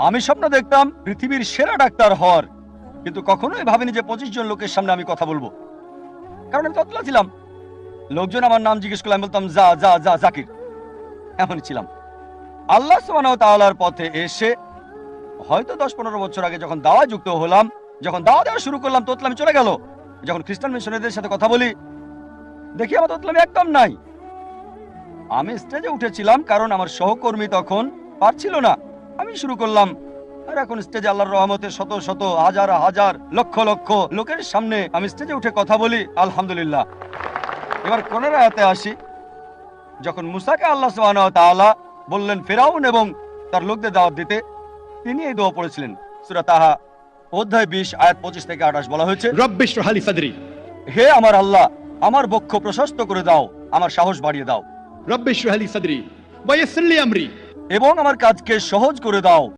আমি স্বপ্ন দেখতাম পৃথিবীর সেরা ডাক্তার হওয়ার, কিন্তু কখনোই ভাবিনি যে 25 জন লোকের সামনে আমি কথা বলবো, কারণ আমি ততলা ছিলাম। লোকজন আমার নাম জিজ্ঞেস করলে আমি বলতাম যা যা যা জাকির, এমনই ছিলাম। আল্লাহ সুবহানাহু ওয়া তাআলার পথে এসে হয়তো 10-15 বছর আগে যখন দাওয়া যুক্ত হলাম, যখন দাওয়া দেওয়া শুরু করলাম, তোতলামি চলে গেল। যখন খ্রিস্টান মিশনারিদের সাথে কথা বলি, দেখি আমার তোতলামি একদম নাই। আমি স্টেজে উঠেছিলাম কারণ আমার সহকর্মী তখন পারছিল না, আমি শুরু করলাম। আর এখন স্টেজে আল্লাহর রহমতে শত শত হাজার হাজার লক্ষ লক্ষ লোকের সামনে আমি স্টেজে উঠে কথা বলি, আলহামদুলিল্লাহ। এবার কোনের আয়াতে আসি। যখন মুসাকে আল্লাহ সুবহানাহু ওয়া তাআলা বললেন ফিরাউন এবং তার লোকদের দাওয়াত দিতে, তিনি এই দোয়া পড়েছিলেন। সূরা তাহা অধ্যায় 20 আয়াত 25 থেকে 28 বলা হয়েছে, রব্বি ইশরাহ লি সাদরি, হে আমার আল্লাহ, আমার বক্ষ প্রশস্ত করে দাও, আমার সাহস বাড়িয়ে দাও, রব্বি ইশরাহ লি সাদরি ওয়া ইয়াসসির লি আমরি, এবং আমার কাজকে সহজ করে দাও।